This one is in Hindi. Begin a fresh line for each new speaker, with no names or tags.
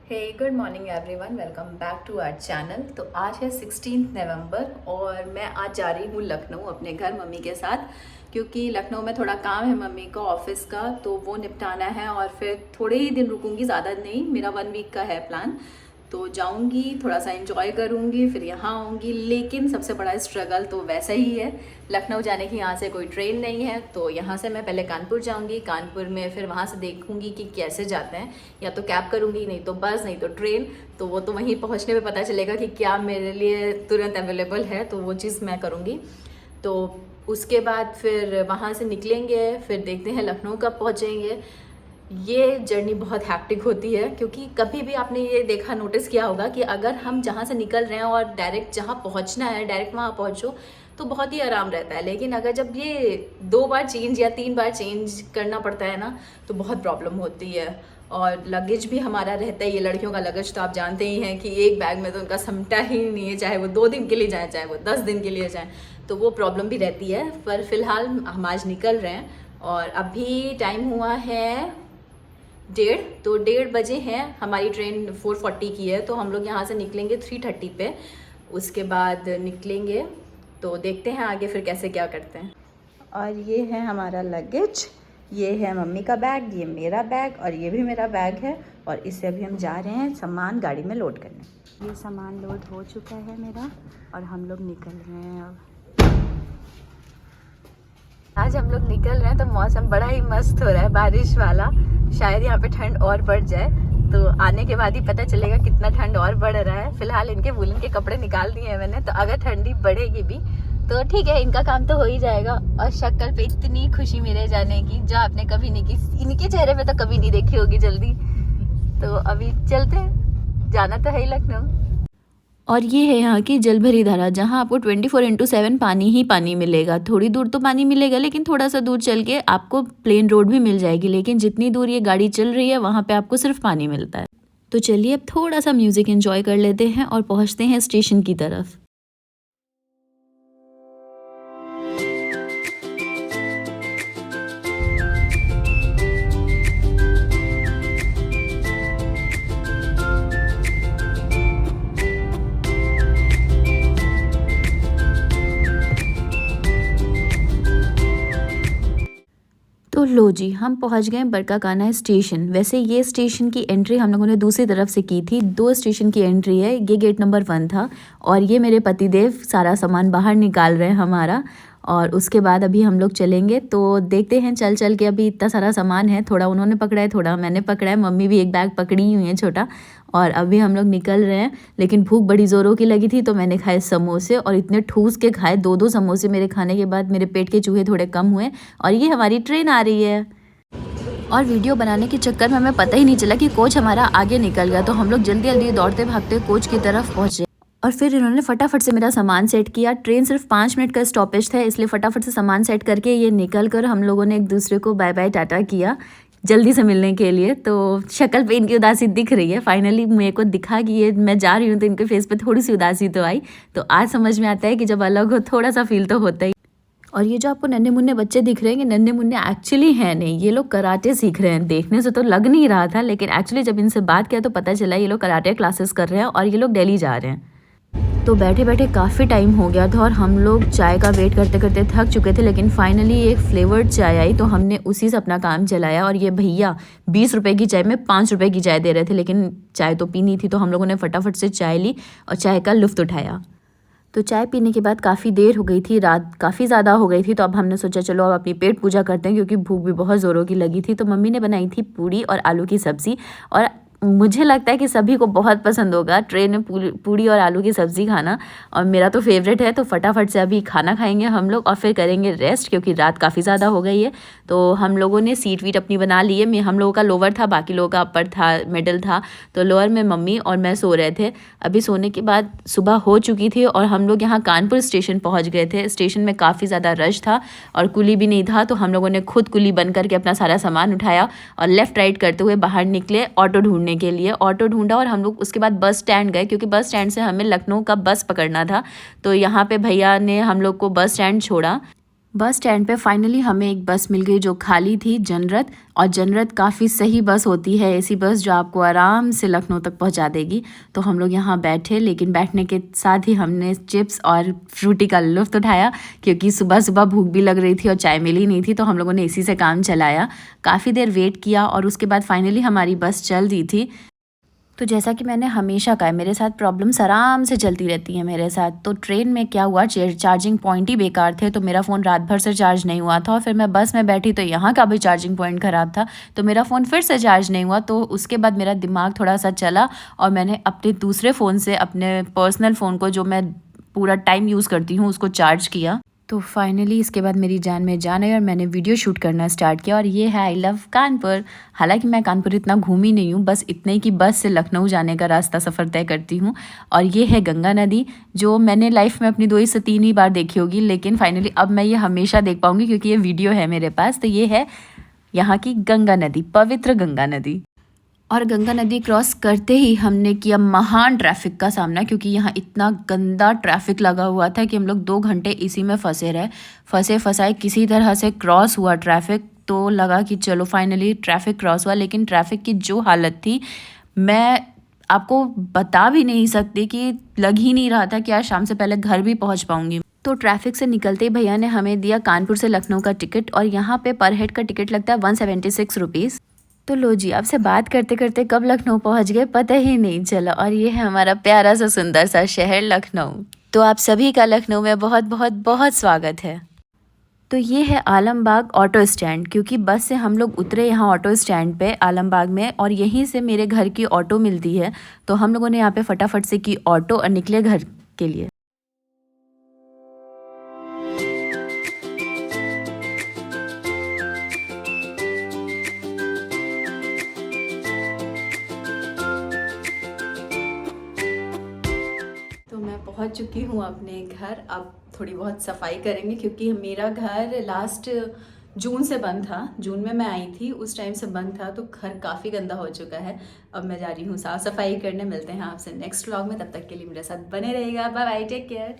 Hey good morning everyone, welcome back to our channel. तो आज है 16 नवंबर और मैं आज जा रही हूँ लखनऊ अपने घर मम्मी के साथ, क्योंकि लखनऊ में थोड़ा काम है मम्मी का ऑफिस का, तो वो निपटाना है और फिर थोड़े ही दिन रुकूंगी, ज़्यादा नहीं, मेरा 1 वीक का है प्लान। तो जाऊंगी, थोड़ा सा एंजॉय करूंगी, फिर यहाँ आऊँगी। लेकिन सबसे बड़ा स्ट्रगल तो वैसा ही है, लखनऊ जाने की यहाँ से कोई ट्रेन नहीं है। तो यहाँ से मैं पहले कानपुर जाऊंगी, कानपुर में फिर वहाँ से देखूंगी कि कैसे जाते हैं, या तो कैब करूंगी, नहीं तो बस, नहीं तो ट्रेन। तो वो तो वहीं पहुँचने पे पता चलेगा कि क्या मेरे लिए तुरंत अवेलेबल है, तो वो चीज़ मैं करूँगी। तो उसके बाद फिर वहाँ से निकलेंगे, फिर देखते हैं लखनऊ कब पहुँचेंगे। ये जर्नी बहुत हैक्टिक होती है, क्योंकि कभी भी आपने ये देखा, नोटिस किया होगा कि अगर हम जहाँ से निकल रहे हैं और डायरेक्ट जहाँ पहुँचना है डायरेक्ट वहाँ पहुँचो तो बहुत ही आराम रहता है। लेकिन अगर जब ये 2 बार चेंज या 3 बार चेंज करना पड़ता है ना, तो बहुत प्रॉब्लम होती है। और लगेज भी हमारा रहता है, ये लड़कियों का लगेज तो आप जानते ही हैं कि एक बैग में तो उनका समटा ही नहीं है, चाहे वो 2 दिन के लिए जाए, चाहे वो 10 दिन के लिए जाए, तो वो प्रॉब्लम भी रहती है। पर फिलहाल हम आज निकल रहे हैं और अभी टाइम हुआ है 1:30, तो 1:30 बजे हैं। हमारी ट्रेन 4:40 की है, तो हम लोग यहाँ से निकलेंगे 3:30 पे। उसके बाद निकलेंगे तो देखते हैं आगे फिर कैसे क्या करते हैं। और ये है हमारा लगेज, ये है मम्मी का बैग, ये मेरा बैग और ये भी मेरा बैग है। और इससे अभी हम जा रहे हैं सामान गाड़ी में लोड करने। ये सामान लोड हो चुका है मेरा और हम लोग निकल रहे हैं अब। आज हम लोग निकल रहे हैं तो मौसम बड़ा ही मस्त हो रहा है, बारिश वाला। शायद यहाँ पे ठंड और बढ़ जाए, तो आने के बाद ही पता चलेगा कितना ठंड और बढ़ रहा है। फिलहाल इनके वूलन के कपड़े निकाल दिए हैं मैंने, तो अगर ठंडी बढ़ेगी भी तो ठीक है, इनका काम तो हो ही जाएगा। और शक्ल पे इतनी खुशी मेरे जाने की जो आपने कभी नहीं की, इनके चेहरे पे तो कभी नहीं देखी होगी जल्दी। तो अभी चलते हैं, जाना तो है ही लखनऊ। और ये है यहाँ की जल भरी धारा, जहाँ आपको 24/7 पानी ही पानी मिलेगा। थोड़ी दूर तो पानी मिलेगा, लेकिन थोड़ा सा दूर चल के आपको प्लेन रोड भी मिल जाएगी, लेकिन जितनी दूर ये गाड़ी चल रही है वहाँ पे आपको सिर्फ पानी मिलता है। तो चलिए अब थोड़ा सा म्यूजिक एंजॉय कर लेते हैं और पहुँचते हैं स्टेशन की तरफ। तो लो जी, हम पहुंच गए बरकाकाना स्टेशन। वैसे ये स्टेशन की एंट्री हम लोगों ने दूसरी तरफ से की थी, 2 स्टेशन की एंट्री है, ये गेट नंबर 1 था। और ये मेरे पतिदेव सारा सामान बाहर निकाल रहे हैं हमारा। और उसके बाद अभी हम लोग चलेंगे, तो देखते हैं चल चल के। अभी इतना सारा सामान है, थोड़ा उन्होंने पकड़ा है, थोड़ा मैंने पकड़ा है, मम्मी भी एक बैग पकड़ी हुई है छोटा। और अभी हम लोग निकल रहे हैं, लेकिन भूख बड़ी ज़ोरों की लगी थी, तो मैंने खाए समोसे और इतने ठूस के खाए। 2-2 समोसे मेरे खाने के बाद मेरे पेट के चूहे थोड़े कम हुए। और ये हमारी ट्रेन आ रही है। और वीडियो बनाने के चक्कर में हमें पता ही नहीं चला कि कोच हमारा आगे निकल गया, तो हम लोग जल्दी जल्दी दौड़ते भागते कोच की तरफ पहुँचे। और फिर इन्होंने फटाफट से मेरा सामान सेट किया। ट्रेन सिर्फ 5 मिनट का स्टॉपेज था, इसलिए फटाफट से सामान सेट करके ये निकल कर हम लोगों ने एक दूसरे को बाय बाय टाटा किया जल्दी से मिलने के लिए। तो शक्ल पे इनकी उदासी दिख रही है। फाइनली मेरे को दिखा कि ये मैं जा रही हूँ, तो इनके फेस पे थोड़ी सी उदासी तो आई। तो आज समझ में आता है कि जब अलग हो थोड़ा सा फील तो होता ही। और ये जो आपको नन्हे मुन्ने बच्चे दिख रहे हैं, ये नन्हे मुन्ने एक्चुअली हैं नहीं, ये लोग कराटे सीख रहे हैं। देखने से तो लग नहीं रहा था, लेकिन एक्चुअली जब इनसे बात किया तो पता चला ये लोग कराटे क्लासेस कर रहे हैं और ये लोग दिल्ली जा रहे हैं। तो बैठे बैठे काफ़ी टाइम हो गया था और हम लोग चाय का वेट करते करते थक चुके थे, लेकिन फाइनली एक फ्लेवर्ड चाय आई, तो हमने उसी से अपना काम चलाया। और ये भैया 20 रुपए की चाय में 5 रुपए की चाय दे रहे थे, लेकिन चाय तो पीनी थी, तो हम लोगों ने फटाफट से चाय ली और चाय का लुत्फ़ उठाया। तो चाय पीने के बाद काफ़ी देर हो गई थी, रात काफ़ी ज़्यादा हो गई थी, तो अब हमने सोचा चलो अब अपनी पेट पूजा करते हैं, क्योंकि भूख भी बहुत ज़ोरों की लगी थी। तो मम्मी ने बनाई थी पूड़ी और आलू की सब्ज़ी, और मुझे लगता है कि सभी को बहुत पसंद होगा ट्रेन में पूड़ी और आलू की सब्ज़ी खाना, और मेरा तो फेवरेट है। तो फटाफट से अभी खाना खाएंगे हम लोग और फिर करेंगे रेस्ट, क्योंकि रात काफ़ी ज़्यादा हो गई है। तो हम लोगों ने सीट वीट अपनी बना ली है। हम लोगों का लोअर था, बाकी लोगों का अपर था, मिडल था। तो लोअर में मम्मी और मैं सो रहे थे। अभी सोने के बाद सुबह हो चुकी थी और हम लोग यहाँ कानपुर स्टेशन पहुँच गए थे। स्टेशन में काफ़ी ज़्यादा रश था और कुली भी नहीं था, तो हम लोगों ने खुद कुली बन करके अपना सारा सामान उठाया और लेफ़्ट राइट करते हुए बाहर निकले ऑटो ढूंढने के लिए। ऑटो ढूंढा और हम लोग उसके बाद बस स्टैंड गए, क्योंकि बस स्टैंड से हमें लखनऊ का बस पकड़ना था। तो यहाँ पे भैया ने हम लोग को बस स्टैंड छोड़ा। बस स्टैंड पे फाइनली हमें एक बस मिल गई जो खाली थी, जनरत। और जनरत काफ़ी सही बस होती है, ऐसी बस जो आपको आराम से लखनऊ तक पहुंचा देगी। तो हम लोग यहाँ बैठे, लेकिन बैठने के साथ ही हमने चिप्स और फ्रूटी का लुत्फ़ उठाया, क्योंकि सुबह सुबह भूख भी लग रही थी और चाय मिली नहीं थी। तो हम लोगों ने इसी से काम चलाया, काफ़ी देर वेट किया और उसके बाद फाइनली हमारी बस चल दी थी। तो जैसा कि मैंने हमेशा कहा है, मेरे साथ प्रॉब्लम्स आराम से चलती रहती हैं मेरे साथ। तो ट्रेन में क्या हुआ, चार्जिंग पॉइंट ही बेकार थे, तो मेरा फ़ोन रात भर से चार्ज नहीं हुआ था। और फिर मैं बस में बैठी तो यहाँ का भी चार्जिंग पॉइंट ख़राब था, तो मेरा फ़ोन फिर से चार्ज नहीं हुआ। तो उसके बाद मेरा दिमाग थोड़ा सा चला और मैंने अपने दूसरे फ़ोन से, अपने पर्सनल फ़ोन को जो मैं पूरा टाइम यूज़ करती हूँ, उसको चार्ज किया। तो फाइनली इसके बाद मेरी जान में जान आई और मैंने वीडियो शूट करना स्टार्ट किया। और ये है आई लव कानपुर। हालांकि मैं कानपुर इतना घूमी नहीं हूँ, बस इतने ही कि बस से लखनऊ जाने का रास्ता सफ़र तय करती हूँ। और ये है गंगा नदी, जो मैंने लाइफ में अपनी 2 से 3 ही बार देखी होगी, लेकिन फाइनली अब मैं ये हमेशा देख पाऊँगी क्योंकि ये वीडियो है मेरे पास। तो ये है यहाँ की गंगा नदी, पवित्र गंगा नदी। और गंगा नदी क्रॉस करते ही हमने किया महान ट्रैफिक का सामना, क्योंकि यहाँ इतना गंदा ट्रैफिक लगा हुआ था कि हम लोग 2 घंटे इसी में फंसे रहे। फंसे फंसाए किसी तरह से क्रॉस हुआ ट्रैफिक, तो लगा कि चलो फाइनली ट्रैफिक क्रॉस हुआ। लेकिन ट्रैफिक की जो हालत थी, मैं आपको बता भी नहीं सकती, कि लग ही नहीं रहा था कि आज शाम से पहले घर भी पहुँच पाऊँगी। तो ट्रैफिक से निकलते ही भैया ने हमें दिया कानपुर से लखनऊ का टिकट, और यहाँ पे पर हेड का टिकट लगता है 176 रुपीज़। तो लो जी, आपसे बात करते करते कब लखनऊ पहुंच गए पता ही नहीं चला। और ये है हमारा प्यारा सा सुंदर सा शहर लखनऊ। तो आप सभी का लखनऊ में बहुत बहुत बहुत स्वागत है। तो ये है आलमबाग ऑटो स्टैंड, क्योंकि बस से हम लोग उतरे यहाँ ऑटो स्टैंड पे आलमबाग में, और यहीं से मेरे घर की ऑटो मिलती है। तो हम लोगों ने यहाँ पे फटाफट से की ऑटो और निकले घर के लिए। तो मैं पहुंच चुकी हूँ अपने घर। अब थोड़ी बहुत सफाई करेंगे, क्योंकि मेरा घर लास्ट जून से बंद था। जून में मैं आई थी, उस टाइम से बंद था, तो घर काफ़ी गंदा हो चुका है। अब मैं जा रही हूँ साफ़ सफाई करने। मिलते हैं आपसे नेक्स्ट व्लॉग में, तब तक के लिए मेरे साथ बने रहिएगा। Bye bye, take care.